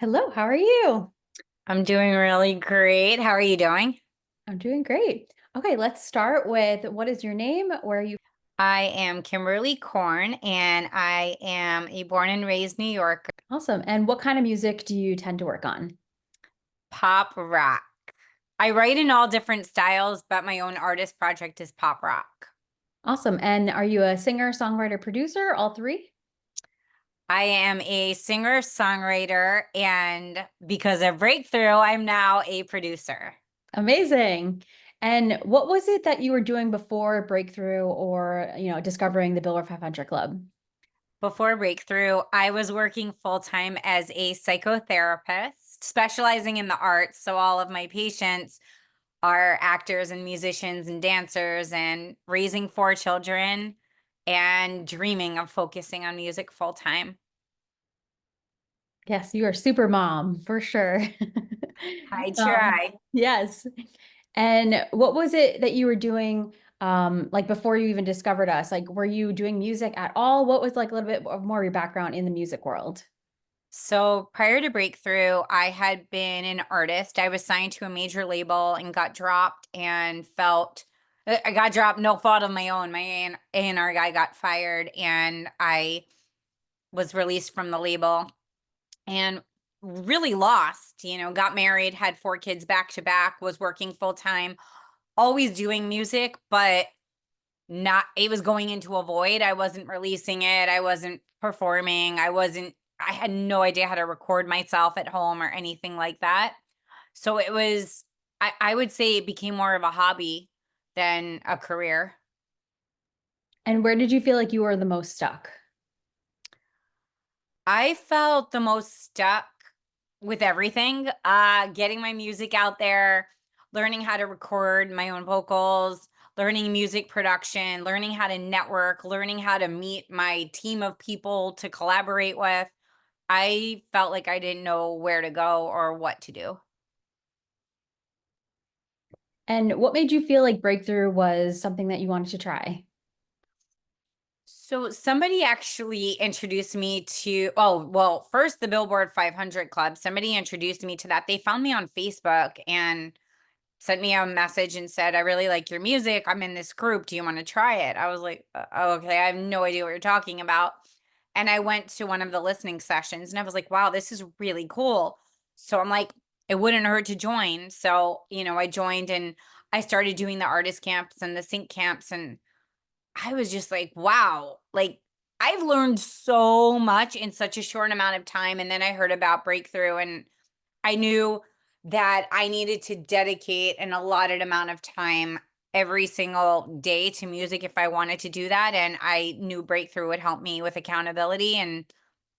Hello, how are you? I'm doing really great. How are you doing? I'm doing great. Okay, let's start with what is your name? Where are you? I am Kimberly Korn, and I am a born and raised New Yorker, Awesome. And what kind of music do you tend to work on? pop rock. I write in all different styles, but my own artist project is pop rock. Awesome. And are you a singer, songwriter, producer, all three? I am a singer, songwriter, and because of Breakthrough, I'm now a producer. Amazing. And what was it that you were doing before Breakthrough or, discovering the Billboard 500 Club? Before Breakthrough, I was working full time as a psychotherapist, specializing in the arts. So all of my patients are actors and musicians and dancers and raising four children and dreaming of focusing on music full time. Yes, you are super mom for sure. I Um, try. yes. And what was it that you were doing like before you even discovered us? Like were you doing music at all? What was like a little bit more of your background in the music world? So prior to Breakthrough, I had been an artist. I was signed to a major label and got dropped and felt I got dropped, no fault of my own. My A&R guy got fired and I was released from the label and really lost, got married, had four kids back to back, was working full time, always doing music, but not, it was going into a void. I wasn't releasing it. I wasn't performing. I had no idea how to record myself at home or anything like that. So it was, I would say it became more of a hobby than a career. And where did you feel like you were the most stuck? I felt the most stuck with everything, getting my music out there, learning how to record my own vocals, learning music production, learning how to network, learning how to meet my team of people to collaborate with. I felt like I didn't know where to go or what to do. And what made you feel like Breakthrough was something that you wanted to try? So somebody actually introduced me to, oh, well, first the Billboard 500 Club. Somebody introduced me to that. They found me on Facebook and sent me a message and said, I really like your music. I'm in this group. Do you want to try it? I was like, "Oh, okay, I have no idea what you're talking about." And I went to one of the listening sessions and I was like, wow, this is really cool. So I'm like, it wouldn't hurt to join. So, I joined and I started doing the artist camps and the sync camps. And I was just like, wow, like I've learned so much in such a short amount of time. And then I heard about Breakthrough and I knew that I needed to dedicate an allotted amount of time every single day to music if I wanted to do that. And I knew Breakthrough would help me with accountability. And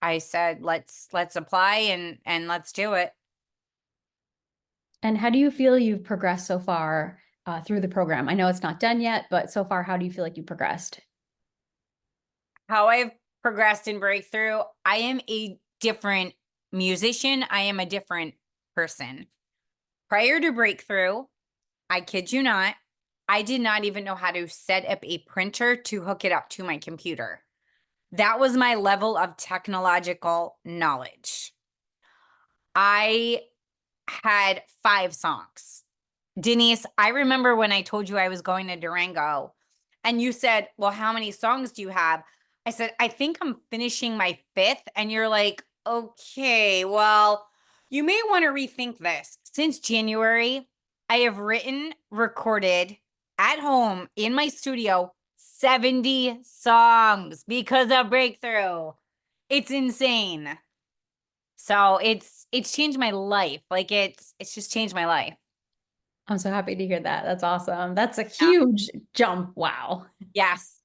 I said, let's apply and let's do it. And how do you feel you've progressed so far through the program? I know it's not done yet, but so far, how do you feel like you progressed? How I've progressed in Breakthrough, I am a different musician. I am a different person. Prior to Breakthrough, I kid you not, I did not even know how to set up a printer to hook it up to my computer. That was my level of technological knowledge. I had five songs. Denise, I remember when I told you I was going to Durango and you said, well, how many songs do you have? I said, I think I'm finishing my fifth. And you're like, okay, well, you may want to rethink this. Since January, I have written, recorded at home in my studio 70 songs because of Breakthrough. It's insane. So it's changed my life. Like it's just changed my life. I'm so happy to hear that. That's awesome. That's a Yeah. huge jump. Wow. Yes.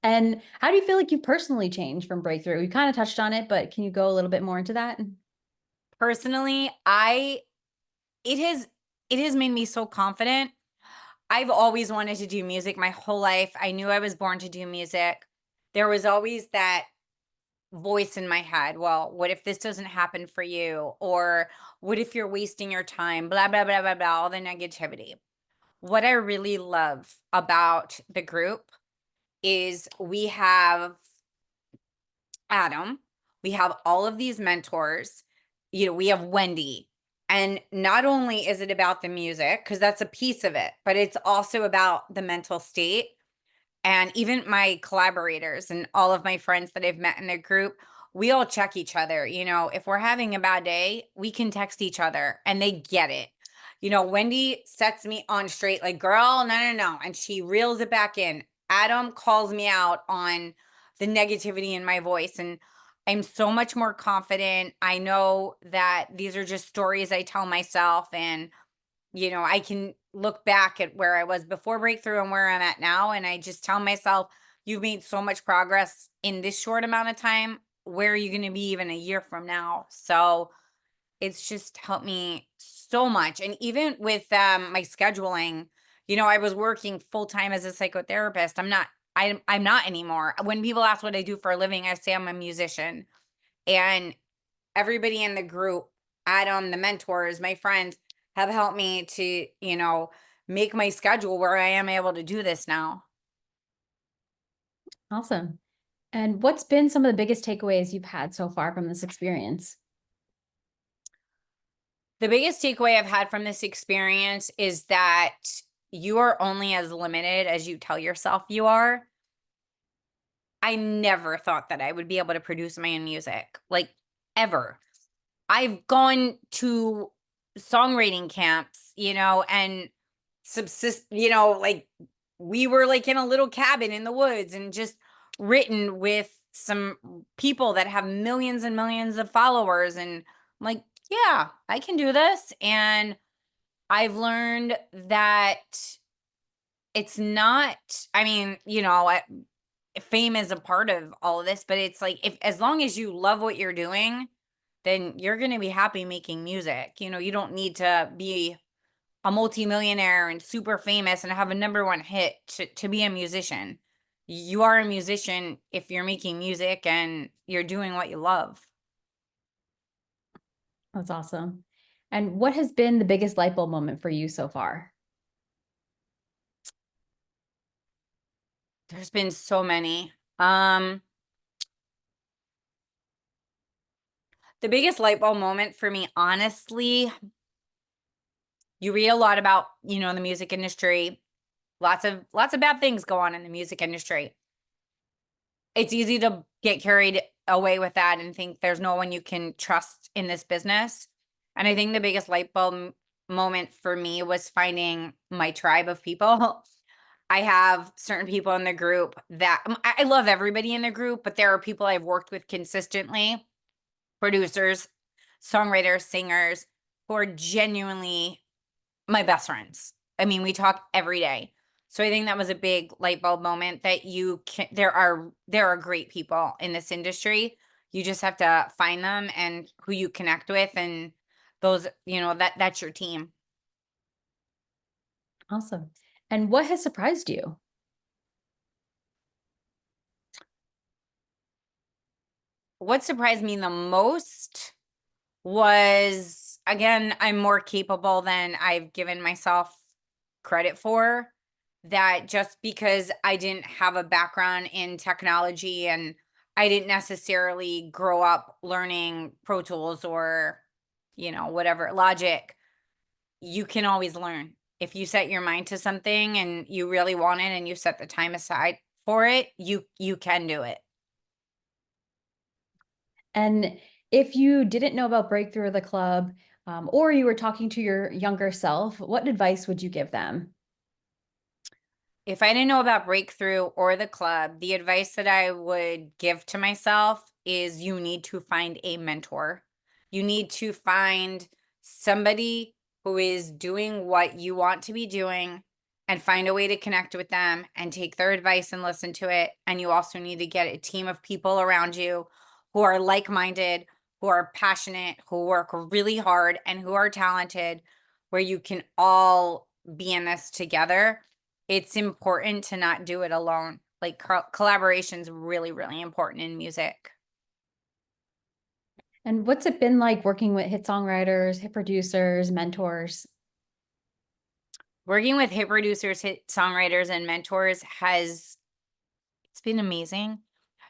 And how do you feel like you've personally changed from Breakthrough? You kind of touched on it, but can you go a little bit more into that? Personally, I it has it has made me so confident. I've always wanted to do music my whole life. I knew I was born to do music. There was always that voice in my head. Well, what if this doesn't happen for you? Or what if you're wasting your time? Blah, blah, blah, blah, blah, all the negativity. What I really love about the group is we have Adam, we have all of these mentors. we have Wendy. And not only is it about the music, because that's a piece of it, but it's also about the mental state. And even my collaborators and all of my friends that I've met in the group, we all check each other. If we're having a bad day, we can text each other and they get it. Wendy sets me on straight, like, girl, no, no, no. And she reels it back in. Adam calls me out on the negativity in my voice. And I'm so much more confident. I know that these are just stories I tell myself. And I can look back at where I was before breakthrough and where I'm at now. And I just tell myself, you've made so much progress in this short amount of time. Where are you going to be even a year from now? So it's just helped me so much. And even with my scheduling, I was working full time as a psychotherapist. I'm not anymore. When people ask what I do for a living, I say I'm a musician. And everybody in the group, Adam, the mentors, my friends, have helped me to, make my schedule where I am able to do this now. Awesome. And what's been some of the biggest takeaways you've had so far from this experience? The biggest takeaway I've had from this experience is that you are only as limited as you tell yourself you are. I never thought that I would be able to produce my own music, like, ever. I've gone to songwriting camps, and subsist, like, we were like in a little cabin in the woods and just written with some people that have millions and millions of followers. And I'm like, yeah, I can do this. And I've learned that it's not, I mean, fame is a part of all of this, but it's like, if as long as you love what you're doing, then you're going to be happy making music. You don't need to be a multimillionaire and super famous and have a #1 hit to be a musician. You are a musician if you're making music and you're doing what you love. That's awesome. And what has been the biggest light bulb moment for you so far? There's been so many. The biggest light bulb moment for me, honestly, you read a lot about, the music industry. Lots of bad things go on in the music industry. It's easy to get carried away with that and think there's no one you can trust in this business. And I think the biggest light bulb moment for me was finding my tribe of people. I have certain people in the group that I love everybody in the group, but there are people I've worked with consistently, producers, songwriters, singers, who are genuinely my best friends. I mean, we talk every day. So I think that was a big light bulb moment that there are great people in this industry. You just have to find them and who you connect with, and those, that's your team. Awesome. And what has surprised you? What surprised me the most was, again, I'm more capable than I've given myself credit for. That just because I didn't have a background in technology and I didn't necessarily grow up learning Pro Tools or, whatever, Logic, you can always learn. If you set your mind to something and you really want it and you set the time aside for it, you can do it. And if you didn't know about Breakthrough or the club, or you were talking to your younger self, what advice would you give them? If I didn't know about Breakthrough or the club, the advice that I would give to myself is you need to find a mentor. You need to find somebody who is doing what you want to be doing and find a way to connect with them and take their advice and listen to it. And you also need to get a team of people around you who are like minded, who are passionate, who work really hard, and who are talented, where you can all be in this together. It's important to not do it alone. Like, collaboration is really, really important in music. And what's it been like working with hit songwriters, hit producers, mentors? Working with hit producers, hit songwriters, and mentors it's been amazing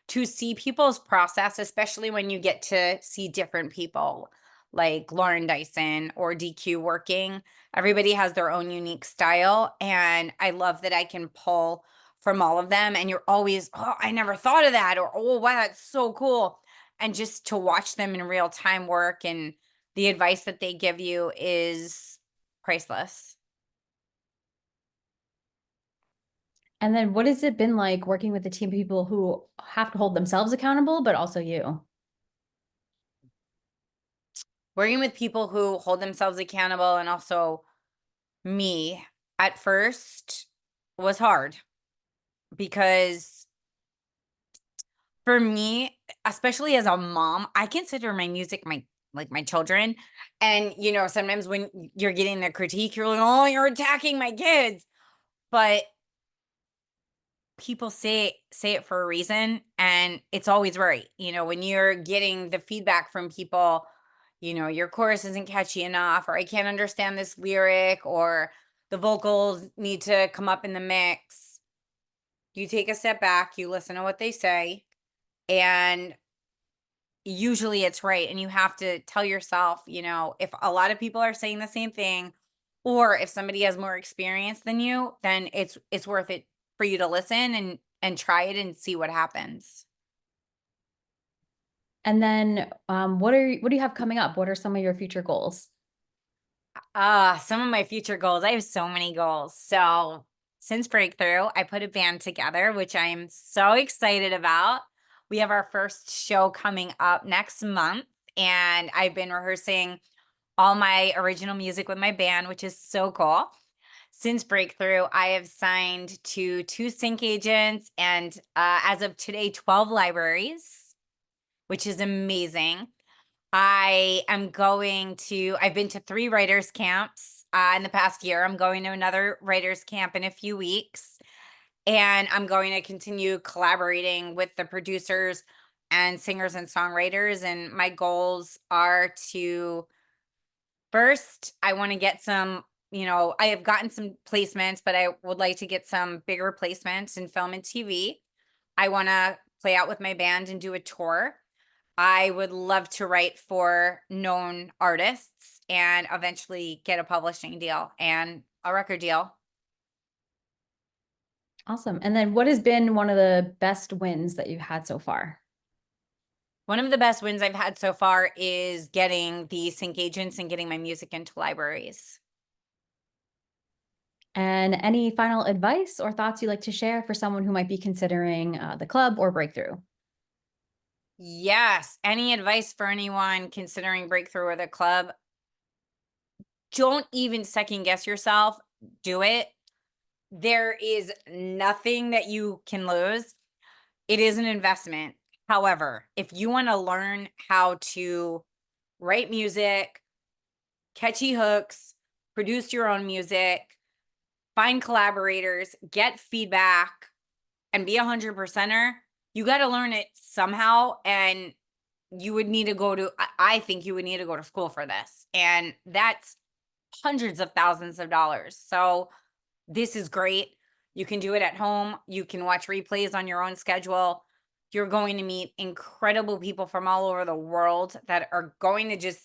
to see people's process, especially when you get to see different people. like Lauren Dyson or DQ working. Everybody has their own unique style. And I love that I can pull from all of them. And you're always, oh, I never thought of that. Or, oh, wow, that's so cool. And just to watch them in real time work and the advice that they give you is priceless. And then what has it been like working with a team of people who have to hold themselves accountable, but also you? Working with people who hold themselves accountable and also me at first was hard because for me, especially as a mom, I consider my music my children. And sometimes when you're getting the critique, you're like, "Oh, you're attacking my kids." But people say it for a reason, and it's always right. When you're getting the feedback from people, your chorus isn't catchy enough, or I can't understand this lyric, or the vocals need to come up in the mix. You take a step back, you listen to what they say, and usually it's right. And you have to tell yourself, if a lot of people are saying the same thing, or if somebody has more experience than you, then it's worth it for you to listen and try it and see what happens. And then what do you have coming up? What are some of your future goals? Some of my future goals. I have so many goals. So since Breakthrough, I put a band together, which I'm so excited about. We have our first show coming up next month, and I've been rehearsing all my original music with my band, which is so cool. Since Breakthrough, I have signed to 2 sync agents and as of today, 12 libraries, which is amazing. I've been to 3 writers' camps in the past year. I'm going to another writers' camp in a few weeks. And I'm going to continue collaborating with the producers and singers and songwriters. And my goals are to first, I want to get I have gotten some placements, but I would like to get some bigger placements in film and TV. I want to play out with my band and do a tour. I would love to write for known artists and eventually get a publishing deal and a record deal. Awesome. And then what has been one of the best wins that you've had so far? One of the best wins I've had so far is getting the sync agents and getting my music into libraries. And any final advice or thoughts you'd like to share for someone who might be considering the club or Breakthrough? Yes. Any advice for anyone considering Breakthrough or the club? Don't even second guess yourself. Do it. There is nothing that you can lose. It is an investment. However, if you want to learn how to write music, catchy hooks, produce your own music, find collaborators, get feedback, and be 100%er, you got to learn it somehow. And you would need to I think you would need to go to school for this. And that's hundreds of thousands of dollars. So this is great. You can do it at home. You can watch replays on your own schedule. You're going to meet incredible people from all over the world that are going to just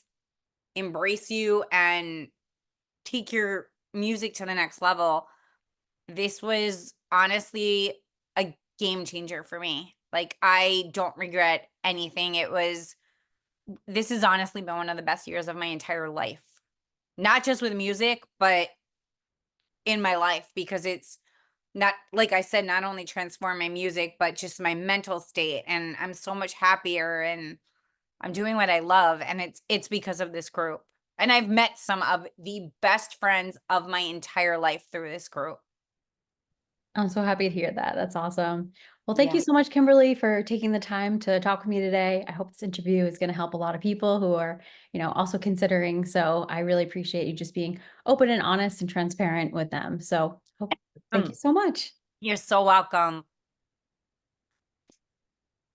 embrace you and take your music to the next level. This was honestly a game changer for me. Like, I don't regret anything. This has honestly been one of the best years of my entire life. Not just with music, but in my life, because it's not, like I said, not only transformed my music, but just my mental state. And I'm so much happier and I'm doing what I love. And it's because of this group. And I've met some of the best friends of my entire life through this group. I'm so happy to hear that. That's awesome. Well, thank you Yeah. so much, Kimberly, for taking the time to talk with me today. I hope this interview is going to help a lot of people who are, also considering. So I really appreciate you just being open and honest and transparent with them. So thank you so much. You're so welcome.